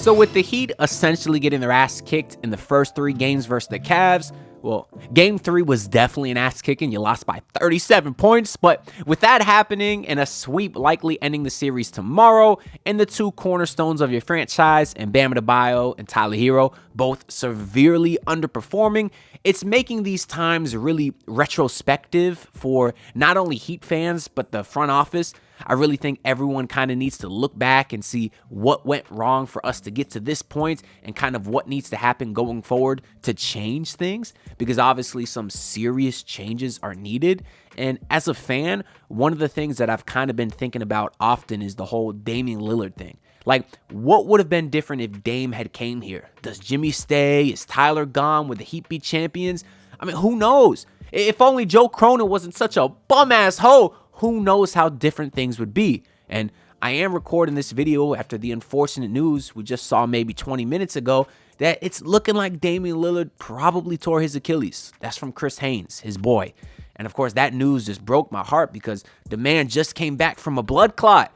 So with the Heat essentially getting their ass kicked in the first 3 games versus the Cavs, well, game 3 was definitely an ass kicking. You lost by 37 points. But with that happening and a sweep likely ending the series tomorrow, and the 2 cornerstones of your franchise, and Bam Adebayo and Tyler Herro, both severely underperforming, it's making these times really retrospective for not only Heat fans, but the front office. I really think everyone kind of needs to look back and see what went wrong for us to get to this point and kind of what needs to happen going forward to change things, because obviously some serious changes are needed. And as a fan, one of the things that I've kind of been thinking about often is the whole Damian Lillard thing. Like, what would have been different if Dame had came here? Does Jimmy stay? Is Tyler gone? Would the Heat be champions? I mean, who knows? If only Joe Cronin wasn't such a bum-ass hoe, who knows how different things would be. And I am recording this video after the unfortunate news we just saw maybe 20 minutes ago that it's looking like Damian Lillard probably tore his Achilles. That's from Chris Haynes, his boy. And of course, that news just broke my heart because the man just came back from a blood clot.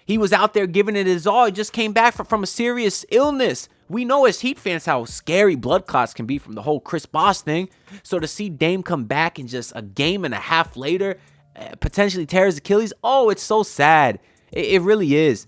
He was out there giving it his all. He just came back from a serious illness. We know as Heat fans how scary blood clots can be from the whole Chris Bosh thing. So to see Dame come back and just a game and a half later potentially tear his Achilles, oh, it's so sad. It really is.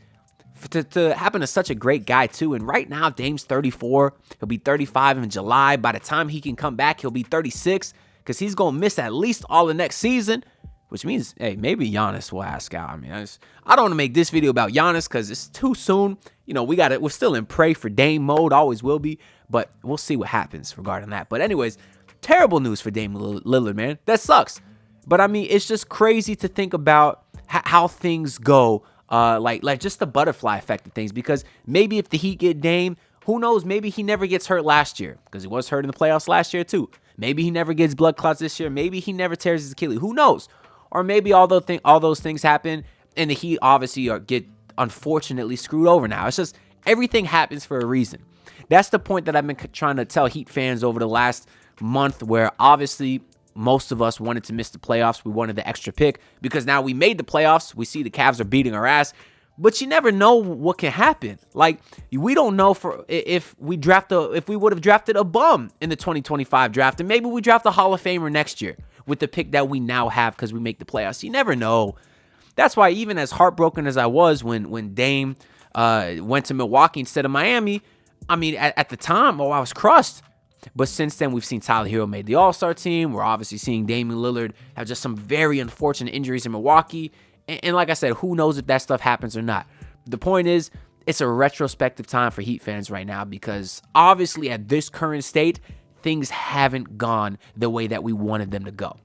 To happen to such a great guy too. And right now, Dame's 34. He'll be 35 in July. By the time he can come back, he'll be 36 because he's going to miss at least all the next season, which means, hey, maybe Giannis will ask out. I mean, I don't want to make this video about Giannis because it's too soon. You know, we're still in pray for Dame mode, always will be, but we'll see what happens regarding that. But anyways, terrible news for Dame Lillard, man. That sucks. But I mean, it's just crazy to think about how things go, like just the butterfly effect of things. Because maybe if the Heat get Dame, who knows? Maybe he never gets hurt last year because he was hurt in the playoffs last year too. Maybe he never gets blood clots this year. Maybe he never tears his Achilles. Who knows? Or maybe all those things happen and the Heat obviously get unfortunately screwed over now. It's just everything happens for a reason. That's the point that I've been trying to tell Heat fans over the last month, where obviously most of us wanted to miss the playoffs. We wanted the extra pick because now we made the playoffs. We see the Cavs are beating our ass, but you never know what can happen. Like, we don't know if we would have drafted a bum in the 2025 draft, and maybe we draft a Hall of Famer next year with the pick that we now have because we make the playoffs. You never know. That's why even as heartbroken as I was when Dame went to Milwaukee instead of Miami, I mean, at the time, I was crushed. But since then, we've seen Tyler Herro made the All-Star team. We're obviously seeing Damian Lillard have just some very unfortunate injuries in Milwaukee. And like I said, who knows if that stuff happens or not. The point is, it's a retrospective time for Heat fans right now because obviously at this current state, things haven't gone the way that we wanted them to go.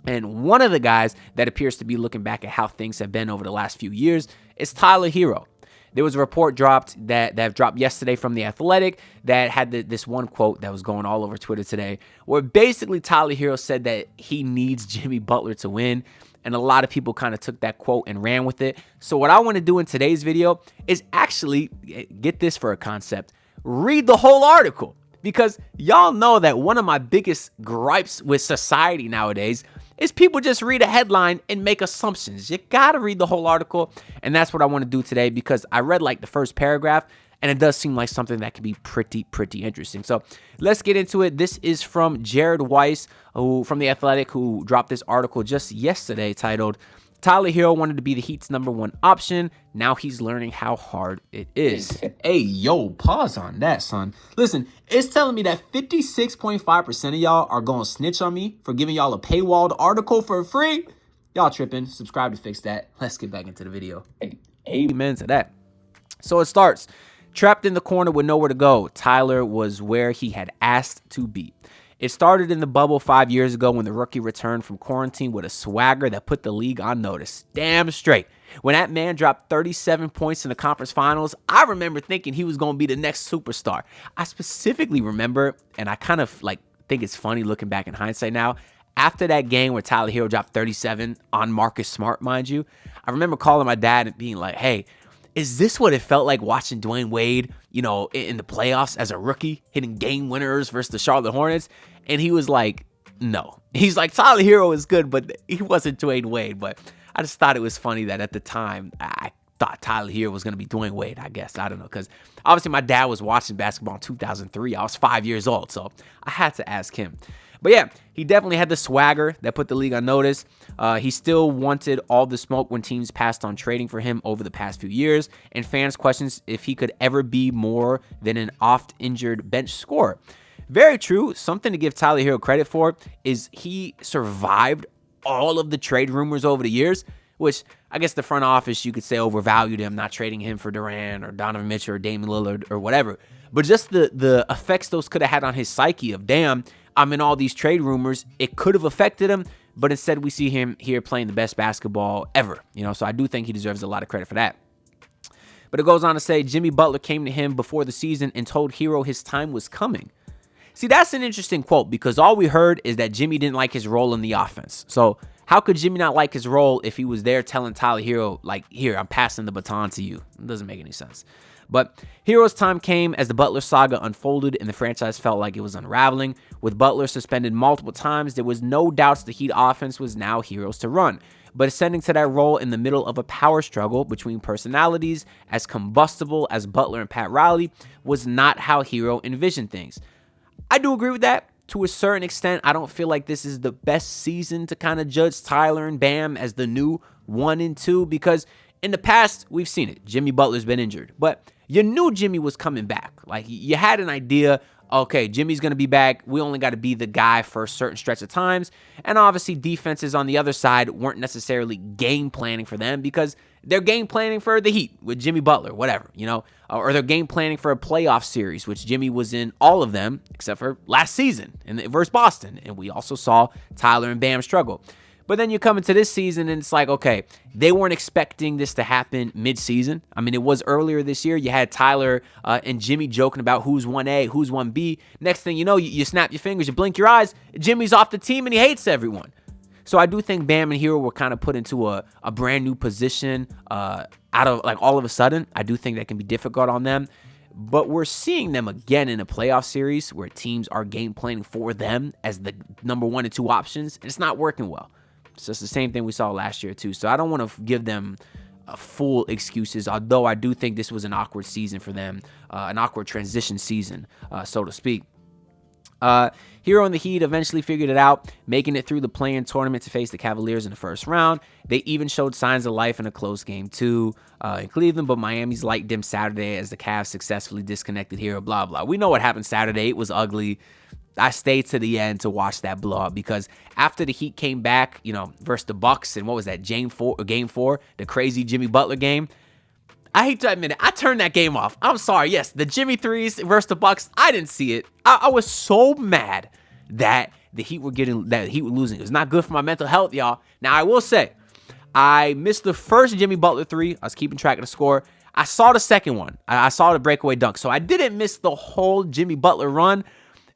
And one of the guys that appears to be looking back at how things have been over the last few years is Tyler Herro. There was a report dropped that dropped yesterday from The Athletic that had this one quote that was going all over Twitter today, where basically Tyler Herro said that he needs Jimmy Butler to win. And a lot of people kind of took that quote and ran with it. So what I want to do in today's video is actually, get this for a concept, read the whole article. Because y'all know that one of my biggest gripes with society nowadays is people just read a headline and make assumptions. You gotta read the whole article, and that's what I want to do today because I read like the first paragraph, and it does seem like something that could be pretty interesting. So let's get into it. This is from Jared Weiss, from The Athletic, who dropped this article just yesterday titled, Tyler Herro wanted to be the Heat's #1 option. Now he's learning how hard it is. Hey, yo, pause on that, son. Listen, it's telling me that 56.5% of y'all are going to snitch on me for giving y'all a paywalled article for free. Y'all tripping. Subscribe to fix that. Let's get back into the video. Amen to that. So it starts. Trapped in the corner with nowhere to go, Tyler was where he had asked to be. It started in the bubble 5 years ago when the rookie returned from quarantine with a swagger that put the league on notice. Damn straight. When that man dropped 37 points in the conference finals, I remember thinking he was going to be the next superstar. I specifically remember, and I kind of think it's funny looking back in hindsight now, after that game where Tyler Herro dropped 37 on Marcus Smart, mind you, I remember calling my dad and being like, hey, is this what it felt like watching Dwayne Wade, in the playoffs as a rookie, hitting game winners versus the Charlotte Hornets? And he was like, no. He's like, Tyler Herro is good, but he wasn't Dwayne Wade. But I just thought it was funny that at the time, I thought Tyler Herro was going to be Dwayne Wade, I guess. I don't know, because obviously my dad was watching basketball in 2003. I was 5 years old, so I had to ask him. But yeah, he definitely had the swagger that put the league on notice. He still wanted all the smoke when teams passed on trading for him over the past few years, and fans questioned if he could ever be more than an oft-injured bench scorer. Very true. Something to give Tyler Herro credit for is he survived all of the trade rumors over the years, which I guess the front office, you could say, overvalued him, not trading him for Durant or Donovan Mitchell or Damian Lillard or whatever. But just the effects those could have had on his psyche of, damn, I'm in all these trade rumors. It could have affected him, but instead we see him here playing the best basketball ever. So I do think he deserves a lot of credit for that. But it goes on to say Jimmy Butler came to him before the season and told Herro his time was coming. See, that's an interesting quote because all we heard is that Jimmy didn't like his role in the offense. So how could Jimmy not like his role if he was there telling Tyler Herro, like, here, I'm passing the baton to you? It doesn't make any sense. But Herro's time came as the Butler saga unfolded and the franchise felt like it was unraveling. With Butler suspended multiple times, there was no doubts the Heat offense was now Herro's to run. But ascending to that role in the middle of a power struggle between personalities as combustible as Butler and Pat Riley was not how Herro envisioned things. I do agree with that. To a certain extent, I don't feel like this is the best season to kind of judge Tyler and Bam as the new 1 and 2 because in the past, we've seen it. Jimmy Butler's been injured, but you knew Jimmy was coming back. Like, you had an idea, okay, Jimmy's going to be back. We only got to be the guy for a certain stretch of times. And obviously, defenses on the other side weren't necessarily game planning for them because they're game planning for the Heat with Jimmy Butler, whatever, or they're game planning for a playoff series, which Jimmy was in all of them except for last season versus Boston. And we also saw Tyler and Bam struggle. But then you come into this season and it's like, okay, they weren't expecting this to happen mid-season. I mean, it was earlier this year. You had Tyler and Jimmy joking about who's 1A, who's 1B. Next thing you know, you snap your fingers, you blink your eyes, Jimmy's off the team and he hates everyone. So I do think Bam and Herro were kind of put into a brand new position out of like all of a sudden. I do think that can be difficult on them. But we're seeing them again in a playoff series where teams are game planning for them as the number 1 and 2 options. And it's not working well. It's just the same thing we saw last year, too. So I don't want to give them full excuses, although I do think this was an awkward season for them, an awkward transition season, so to speak. Herro and the Heat eventually figured it out, making it through the play-in tournament to face the Cavaliers in the first round. They even showed signs of life in a close game, too, in Cleveland, but Miami's light dimmed Saturday as the Cavs successfully disconnected Herro, blah, blah. We know what happened Saturday. It was ugly. I stayed to the end to watch that blowout because after the Heat came back, versus the Bucks and what was that, game 4, the crazy Jimmy Butler game, I hate to admit it, I turned that game off. I'm sorry. Yes, the Jimmy threes versus the Bucks, I didn't see it. I was so mad that the Heat were losing. It was not good for my mental health, y'all. Now, I will say, I missed the first Jimmy Butler 3. I was keeping track of the score. I saw the second one. I saw the breakaway dunk. So I didn't miss the whole Jimmy Butler run,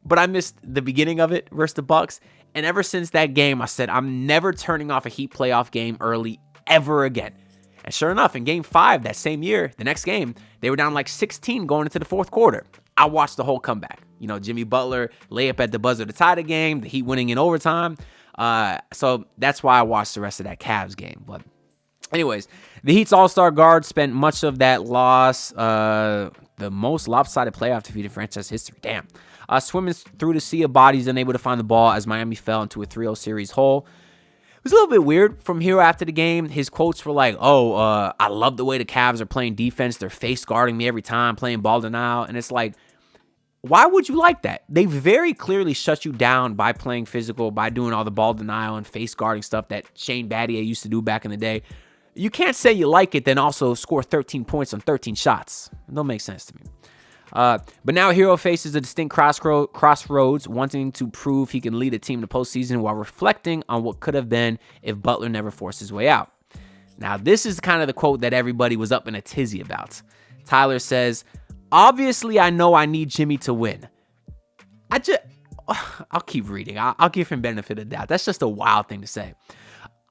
but I missed the beginning of it versus the Bucks. And ever since that game, I said, I'm never turning off a Heat playoff game early ever again. And sure enough, in game 5 that same year, the next game, they were down like 16 going into the fourth quarter. I watched the whole comeback. Jimmy Butler layup at the buzzer to tie the game, the Heat winning in overtime. So that's why I watched the rest of that Cavs game. But anyways, the Heat's all-star guard spent much of that loss, the most lopsided playoff defeat in franchise history. Damn. Swimming through the sea of bodies, unable to find the ball as Miami fell into a 3-0 series hole. It was a little bit weird from Herro after the game. His quotes were like, I love the way the Cavs are playing defense. They're face guarding me every time, playing ball denial. And it's like, why would you like that? They very clearly shut you down by playing physical, by doing all the ball denial and face guarding stuff that Shane Battier used to do back in the day. You can't say you like it, then also score 13 points on 13 shots. It don't make sense to me. But now Herro faces a distinct crossroads, wanting to prove he can lead a team to postseason while reflecting on what could have been if Butler never forced his way out. Now, this is kind of the quote that everybody was up in a tizzy about. Tyler says, obviously, I know I need Jimmy to win. I'll keep reading. I'll give him benefit of the doubt. That's just a wild thing to say.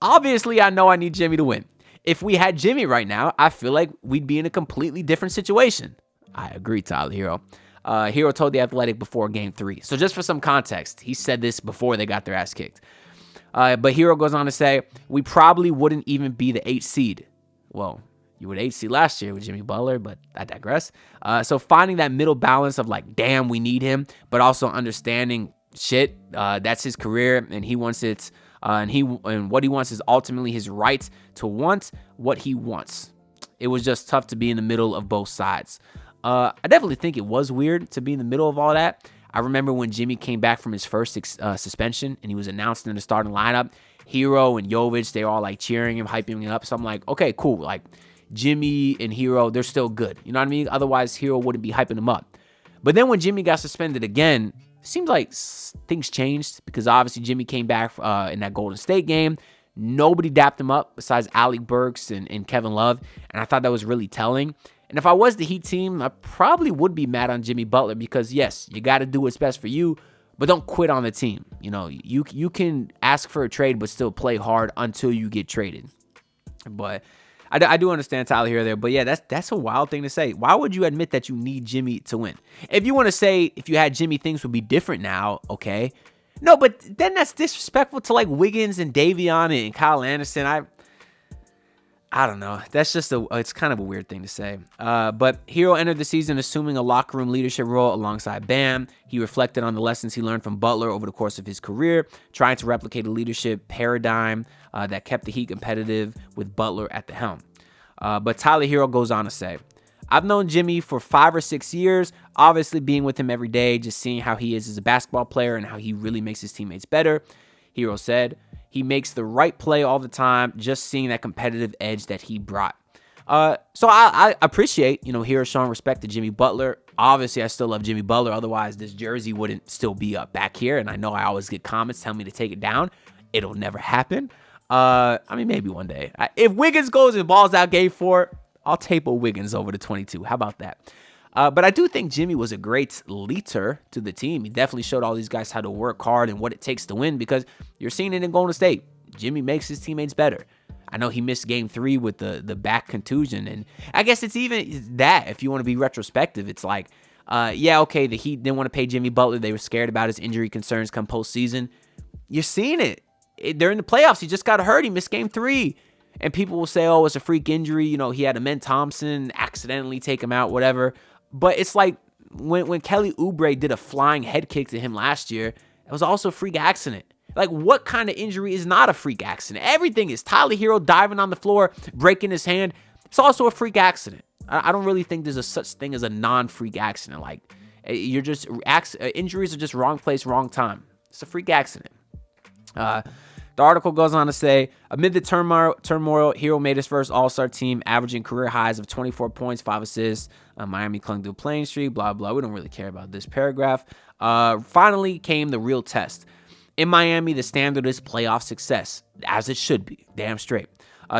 Obviously, I know I need Jimmy to win. If we had Jimmy right now, I feel like we'd be in a completely different situation. I agree, Tyler Herro. Herro told The Athletic before Game 3. So just for some context, he said this before they got their ass kicked. But Herro goes on to say, we probably wouldn't even be the 8th seed. Well, You would 8 seed last year with Jimmy Butler, but I digress. So finding that middle balance of like, damn, we need him, but also understanding shit, that's his career and he wants it, and what he wants is ultimately his right to want what he wants. It was just tough to be in the middle of both sides. I definitely think it was weird to be in the middle of all that. I remember when Jimmy came back from his first suspension and he was announced in the starting lineup. Herro and Jovic, they were all like cheering him, hyping him up. So I'm like, okay, cool. Like Jimmy and Herro, they're still good. You know what I mean? Otherwise, Herro wouldn't be hyping him up. But then when Jimmy got suspended again, it seems like things changed because obviously Jimmy came back in that Golden State game. Nobody dapped him up besides Alec Burks and Kevin Love. And I thought that was really telling. And if I was the Heat team, I probably would be mad on Jimmy Butler because, yes, you got to do what's best for you, but don't quit on the team. You know, you can ask for a trade, but still play hard until you get traded. But I do understand Tyler here or there. But, yeah, that's a wild thing to say. Why would you admit that you need Jimmy to win? If you want to say if you had Jimmy, things would be different now, okay. No, but then that's disrespectful to, like, Wiggins and Davion and Kyle Anderson. I don't know. That's just it's kind of a weird thing to say. But Herro entered the season assuming a locker room leadership role alongside Bam. He reflected on the lessons he learned from Butler over the course of his career, trying to replicate a leadership paradigm that kept the Heat competitive with Butler at the helm. But Tyler Herro goes on to say, I've known Jimmy for 5 or 6 years, obviously being with him every day, just seeing how he is as a basketball player and how he really makes his teammates better. Herro said, he makes the right play all the time, just seeing that competitive edge that he brought. So I appreciate, Herro showing respect to Jimmy Butler. Obviously, I still love Jimmy Butler. Otherwise, this jersey wouldn't still be up back here. And I know I always get comments telling me to take it down. It'll never happen. Maybe one day. If Wiggins goes and balls out game 4, I'll tape a Wiggins over to 22. How about that? But I do think Jimmy was a great leader to the team. He definitely showed all these guys how to work hard and what it takes to win because you're seeing it in Golden State. Jimmy makes his teammates better. I know he missed game 3 with the back contusion. And I guess it's even that if you want to be retrospective, it's like, okay, the Heat didn't want to pay Jimmy Butler. They were scared about his injury concerns come postseason. You're seeing it. During the playoffs, he just got hurt. He missed game 3. And people will say, oh, it's a freak injury. He had Amen Thompson accidentally take him out, whatever. But it's like when Kelly Oubre did a flying head kick to him last year, it was also a freak accident. Like, what kind of injury is not a freak accident? Everything is. Tyler Herro diving on the floor, breaking his hand. It's also a freak accident. I don't really think there's a such thing as a non-freak accident. Like, injuries are just wrong place, wrong time. It's a freak accident. The article goes on to say, amid the turmoil, Herro made his first All-Star team, averaging career highs of 24 points, 5 assists. Miami clung to a playing streak, blah, blah. We don't really care about this paragraph. Finally came the real test. In Miami, the standard is playoff success, as it should be. Damn straight.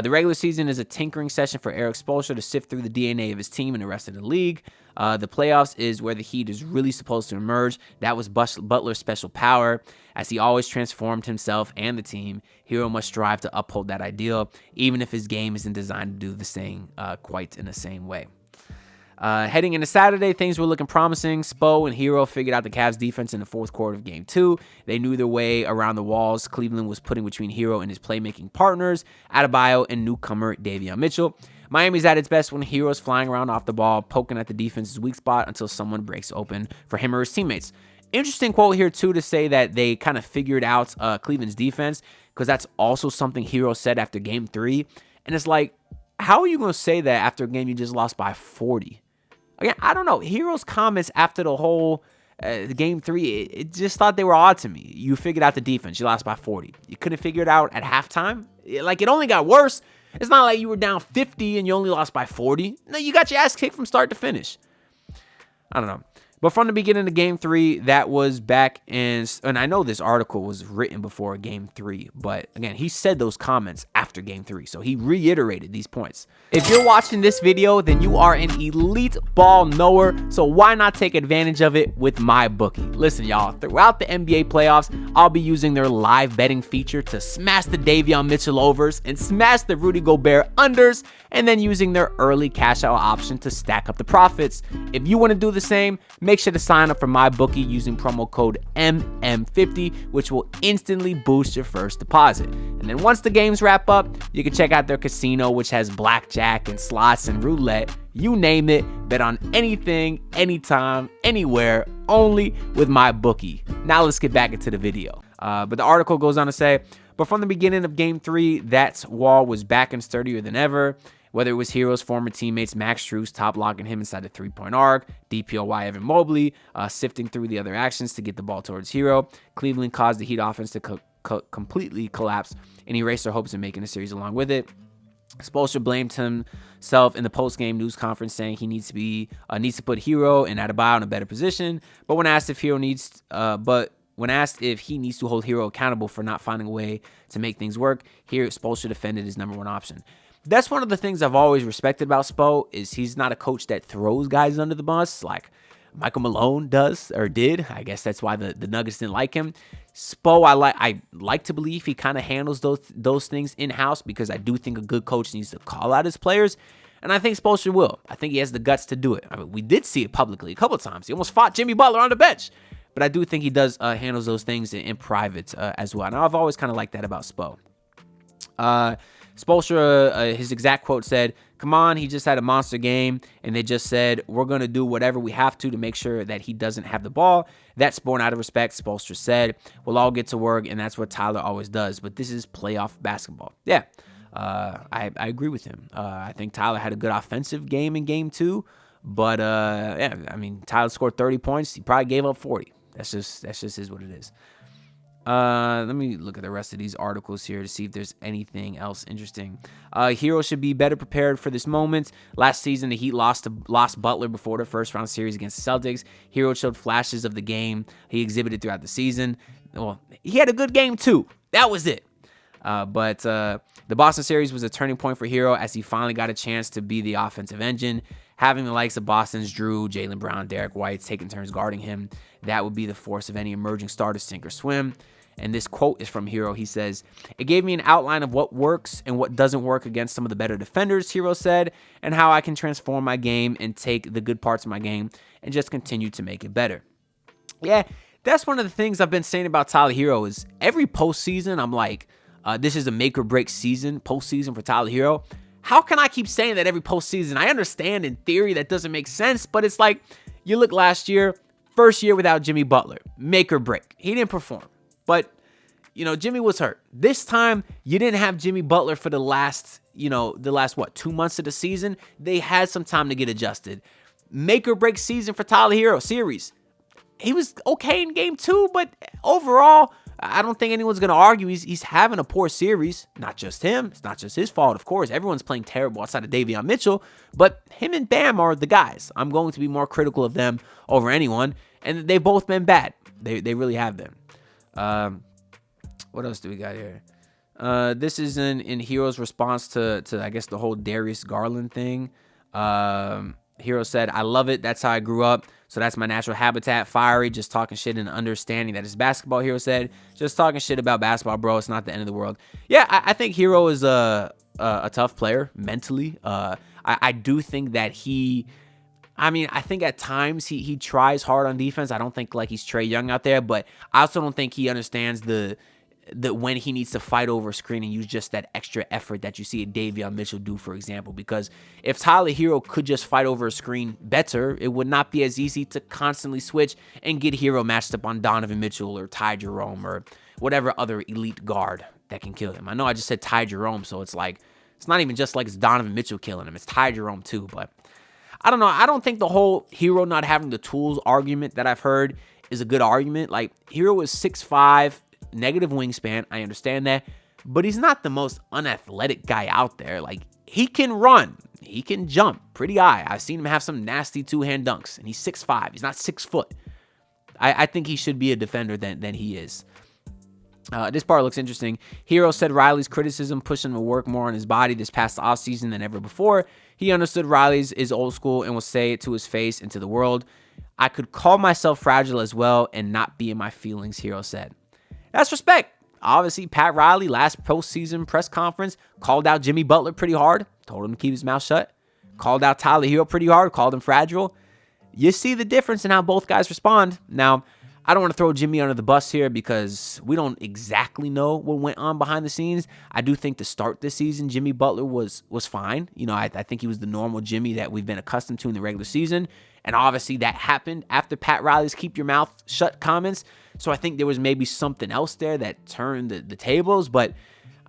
The regular season is a tinkering session for Erik Spoelstra to sift through the DNA of his team and the rest of the league. The playoffs is where the Heat is really supposed to emerge. That was Butler's special power. As he always transformed himself and the team, Herro must strive to uphold that ideal, even if his game isn't designed to do the same quite in the same way. Heading into Saturday, things were looking promising. Spo and Herro figured out the Cavs defense in the fourth quarter of Game 2. They knew their way around the walls Cleveland was putting between Herro and his playmaking partners, Adebayo and newcomer Davion Mitchell. Miami's at its best when Herro's flying around off the ball, poking at the defense's weak spot until someone breaks open for him or his teammates. Interesting quote here, too, to say that they kind of figured out Cleveland's defense, because that's also something Herro said after Game 3. And it's like, how are you going to say that after a game you just lost by 40? Again, I don't know. Herro's comments after the whole Game 3, it just thought they were odd to me. You figured out the defense. You lost by 40. You couldn't figure it out at halftime? It only got worse. It's not like you were down 50 and you only lost by 40. No, you got your ass kicked from start to finish. I don't know. But from the beginning of Game 3, that was back in, and I know this article was written before Game 3, but again, he said those comments after Game 3, so he reiterated these points. If you're watching this video, then you are an elite ball knower, so why not take advantage of it with MyBookie? Listen, y'all, throughout the NBA playoffs, I'll be using their live betting feature to smash the Davion Mitchell overs and smash the Rudy Gobert unders, and then using their early cash out option to stack up the profits. If you want to do the same, make make sure to sign up for my bookie using promo code MM50, which will instantly boost your first deposit. And then once the games wrap up, you can check out their casino, which has blackjack and slots and roulette. You name it, bet on anything, anytime, anywhere, only with my bookie. Now let's get back into the video. But the article goes on to say, but from the beginning of Game 3, that wall was back and sturdier than ever. Whether it was Herro's former teammates Max Strus top locking him inside the three-point arc, DPOY Evan Mobley sifting through the other actions to get the ball towards Herro, Cleveland caused the Heat offense to completely collapse and erase their hopes of making the series along with it. Spoelstra blamed himself in the post-game news conference, saying he needs to put Herro and Adebayo in a better position. But when asked if he needs to hold Herro accountable for not finding a way to make things work, here Spoelstra defended his number one option. That's one of the things I've always respected about Spo, is he's not a coach that throws guys under the bus like Michael Malone does or did. I guess that's why the Nuggets didn't like him. Spo, I like to believe he kind of handles those things in-house, because I do think a good coach needs to call out his players, and I think Spoelstra will. I think he has the guts to do it. I mean, we did see it publicly a couple of times. He almost fought Jimmy Butler on the bench, but I do think he does handles those things in private as well. And I've always kind of liked that about Spo. Spoelstra, his exact quote said, "Come on, he just had a monster game, and they just said, we're going to do whatever we have to make sure that he doesn't have the ball. That's born out of respect," Spoelstra said. "We'll all get to work, and that's what Tyler always does, but this is playoff basketball." Yeah, I agree with him. I think Tyler had a good offensive game in Game 2, but, yeah, I mean, Tyler scored 30 points. He probably gave up 40. That's just is what it is. Let me look at the rest of these articles here to see if there's anything else interesting. Herro should be better prepared for this moment. Last season, the Heat lost Butler before the first round series against the Celtics. Herro showed flashes of the game he exhibited throughout the season. Well, he had a good game too. That was it. But the Boston series was a turning point for Herro, as he finally got a chance to be the offensive engine. Having the likes of Boston's Drew, Jaylen Brown, Derek White taking turns guarding him, that would be the force of any emerging star to sink or swim. And this quote is from Herro. He says, "It gave me an outline of what works and what doesn't work against some of the better defenders," Herro said, "and how I can transform my game and take the good parts of my game and just continue to make it better." Yeah, that's one of the things I've been saying about Tyler Herro, is every postseason I'm like, this is a make or break postseason for Tyler Herro. How can I keep saying that every postseason? I understand in theory that doesn't make sense, but it's like, you look last year, first year without Jimmy Butler, make or break. He didn't perform. But, Jimmy was hurt. This time, you didn't have Jimmy Butler for the last 2 months of the season. They had some time to get adjusted. Make or break season for Tyler Herro series. He was okay in Game 2, but overall, I don't think anyone's going to argue he's having a poor series. Not just him. It's not just his fault, of course. Everyone's playing terrible outside of Damian Mitchell, but him and Bam are the guys. I'm going to be more critical of them over anyone, and they've both been bad. They really have been. What else do we got here? This is in Herro's response to I guess the whole Darius Garland thing. Herro said, "I love it. That's how I grew up. So that's my natural habitat. Fiery, just talking shit and understanding that it's basketball." Herro said, "Just talking shit about basketball, bro. It's not the end of the world." Yeah, I think Herro is a tough player mentally. I do think that I think at times he tries hard on defense. I don't think like he's Trae Young out there, but I also don't think he understands the when he needs to fight over a screen and use just that extra effort that you see Damian Mitchell do, for example. Because if Tyler Herro could just fight over a screen better, it would not be as easy to constantly switch and get Herro matched up on Donovan Mitchell or Ty Jerome or whatever other elite guard that can kill him. I know I just said Ty Jerome, so it's like, it's not even just like it's Donovan Mitchell killing him. It's Ty Jerome too, but I don't know. I don't think the whole Herro not having the tools argument that I've heard is a good argument. Like, Herro is 6'5", negative wingspan. I understand that. But he's not the most unathletic guy out there. Like, he can run. He can jump pretty high. I've seen him have some nasty two-hand dunks. And he's 6'5". He's not 6 foot. I think he should be a defender than he is. This part looks interesting. Herro said Riley's criticism pushed him to work more on his body this past offseason than ever before. He understood Riley's is old school and will say it to his face and to the world. "I could call myself fragile as well and not be in my feelings," Herro said. That's respect. Obviously, Pat Riley, last postseason press conference, called out Jimmy Butler pretty hard, told him to keep his mouth shut, called out Tyler Herro pretty hard, called him fragile. you see the difference in how both guys respond. Now, I don't want to throw Jimmy under the bus here because we don't exactly know what went on behind the scenes. I do think to start this season, Jimmy Butler was fine. I think he was the normal Jimmy that we've been accustomed to in the regular season. And obviously that happened after Pat Riley's keep your mouth shut comments. So I think there was maybe something else there that turned the tables. But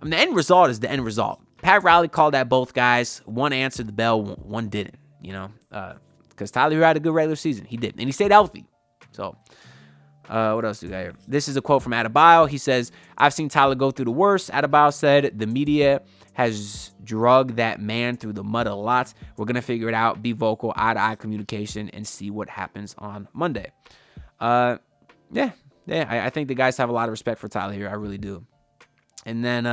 the end result is the end result. Pat Riley called out both guys. One answered the bell, one didn't, because Tyler Herro had a good regular season. He did. And he stayed healthy. So what else do we got here? This is a quote from Adebayo. He says, "I've seen Tyler go through the worst." Adebayo said, "The media has drugged that man through the mud a lot. We're going to figure it out, be vocal, eye-to-eye communication, and see what happens on Monday." I think the guys have a lot of respect for Tyler here. I really do. And then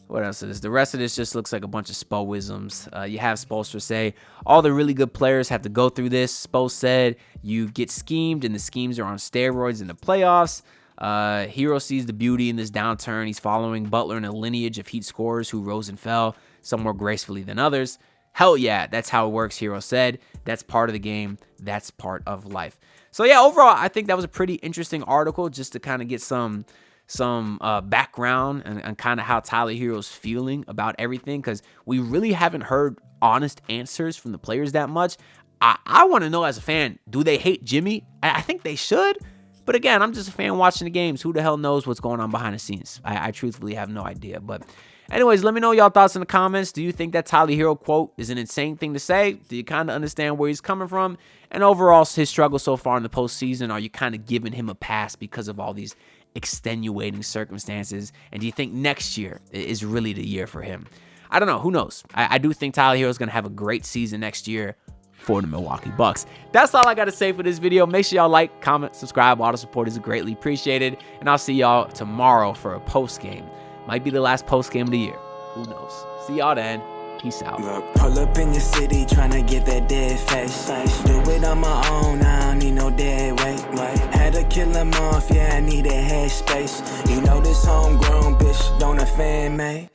what else is this? The rest of this just looks like a bunch of Spoisms. You have Spoelstra say, "All the really good players have to go through this." Spo said, "You get schemed, and the schemes are on steroids in the playoffs." Herro sees the beauty in this downturn. He's following Butler in a lineage of Heat scorers who rose and fell, some more gracefully than others. Hell yeah, that's how it works, Herro said. That's part of the game. That's part of life. So yeah, overall, I think that was a pretty interesting article just to kind of get some background and kind of how Tyler Herro's feeling about everything, because we really haven't heard honest answers from the players that much. I want to know as a fan, do they hate Jimmy? I think they should. But again, I'm just a fan watching the games. Who the hell knows what's going on behind the scenes? I truthfully have no idea. But anyways, let me know y'all thoughts in the comments. Do you think that Tyler Herro quote is an insane thing to say? Do you kind of understand where he's coming from? And overall, his struggle so far in the postseason, are you kind of giving him a pass because of all these extenuating circumstances? And do you think next year is really the year for him? I don't know. Who knows? I do think Tyler Herro is going to have a great season next year for the Milwaukee Bucks. That's all I got to say for this video. Make sure y'all like, comment, subscribe. All the support is greatly appreciated. And I'll see y'all tomorrow for a post game. Might be the last post game of the year. Who knows? See y'all then. Peace out. Look, pull up in your city trying to get that dead face. Do it on my own, I don't need no dead weight. Had to kill him off, yeah, I need a head space. You know this homegrown bitch don't offend me.